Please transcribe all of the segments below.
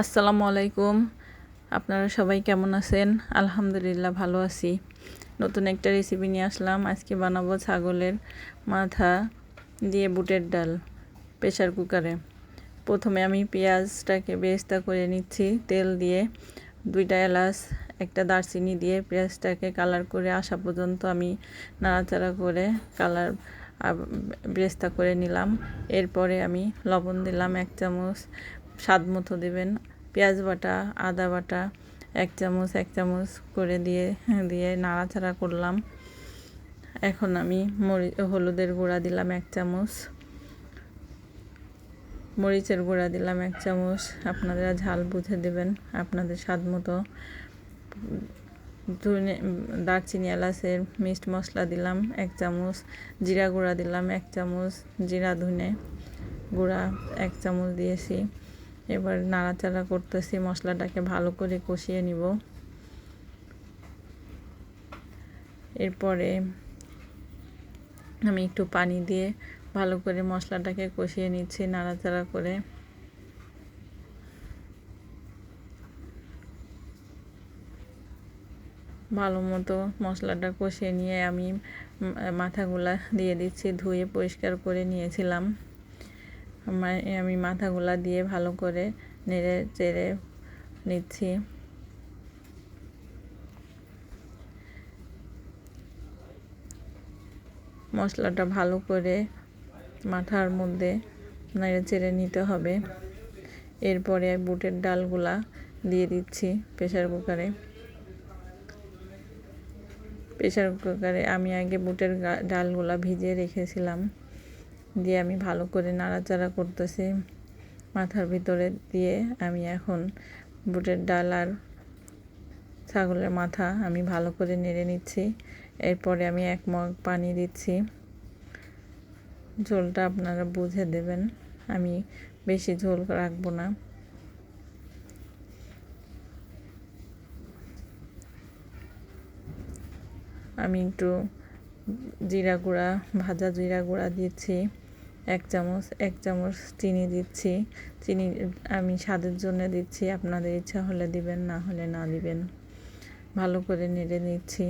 আসসালামু আলাইকুম। আপনারা সবাই কেমন আছেন? আলহামদুলিল্লাহ ভালো আছি। নতুন একটা রেসিপি নিয়ে আসলাম। আজকে বানাবো ছাগলের মাথা দিয়ে বুটের ডাল প্রেসার কুকারে। প্রথমে আমি পেঁয়াজটাকে বেরেস্তা করে নিচ্ছি তেল দিয়ে। 2টা এলাচ, একটা দারচিনি দিয়ে পেঁয়াজটাকে কালার করে আসা পর্যন্ত আমি নাড়াচাড়া করে কালার বেরেস্তা করে নিলাম। এরপরে আমি লবণ দিলাম 1 চামচ, স্বাদ মতো দেবেন। পেঁয়াজ বাটা, আদা বাটা 1 চামচ করে দিয়ে নাড়াচাড়া করলাম। এখন আমি হলুদের গুঁড়া দিলাম 1 চামচ, মরিচের গুঁড়া দিলাম 1 চামচ। আপনারা ঝাল বুঝে দেবেন আপনাদের স্বাদ মতো। দারচিনি এলাচের মিক্সড মশলা দিলাম 1 চামচ, জিরা গুঁড়া দিলাম 1 চামচ, জিরা ধনে গুঁড়া 1 চামচ দিয়েছি। এবার নাড়াচাড়া করতেছি, মশলাটাকে ভালো করে কষিয়ে নিব। এরপরে আমি একটু পানি দিয়ে ভালো করে মশলাটাকে কষিয়ে নিচ্ছি নাড়াচাড়া করে। ভালো মতো মশলাটা কষিয়ে নিয়ে আমি মাথাগুলা দিয়ে দিচ্ছি, ধুয়ে পরিষ্কার করে নিয়েছিলাম। আমি মাথাগুলা দিয়ে ভালো করে নেড়ে চেড়ে নিচ্ছি। মশলাটা ভালো করে মাথার মধ্যে নেড়ে চেড়ে নিতে হবে। এরপরে বুটের ডালগুলা দিয়ে দিচ্ছি প্রেসার কুকারে। আমি আগে বুটের ডালগুলা ভিজিয়ে রেখেছিলাম, দিয়ে আমি ভালো করে নাড়াচাড়া করতেছি। মাথার ভিতরে দিয়ে আমি এখন বুটের ডাল আর ছাগলের মাথা আমি ভালো করে নেড়ে নিচ্ছি। এরপরে আমি 1 মগ পানি দিচ্ছি। ঝোলটা আপনারা বুঝে দেবেন, আমি বেশি ঝোল রাখবো না। আমি একটু ভাজা জিরা গুঁড়া দিচ্ছি 1 চামচ, চিনি দিচ্ছি। চিনি আমি স্বাদের জন্য দিচ্ছি, আপনাদের ইচ্ছা হলে দিবেন, না হলে না দিবেন। ভালো করে নেড়ে নিচ্ছি।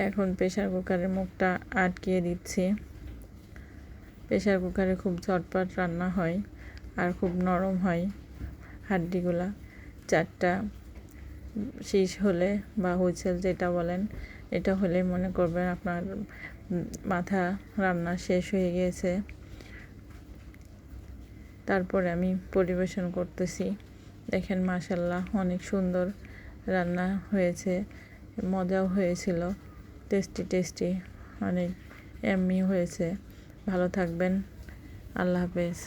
এখন প্রেসার কুকারের মুখটা আটকিয়ে দিচ্ছি। প্রেসার কুকারে খুব ঝটপট রান্না হয় আর খুব নরম হয় হাড্ডিগুলা। 4টা শীষ হলে বা হুইসেল যেটা বলেন, এটা হলে মনে করবেন আপনার মাথা রান্না শেষ হয়ে গিয়েছে। তারপরে আমি পরিবেশন করতেছি। দেখেন মাশাআল্লাহ অনেক সুন্দর রান্না হয়েছে, মজাও হয়েছিল, টেস্টি অনেক এম্মি হয়েছে। ভালো থাকবেন, আল্লাহ হাফেজ।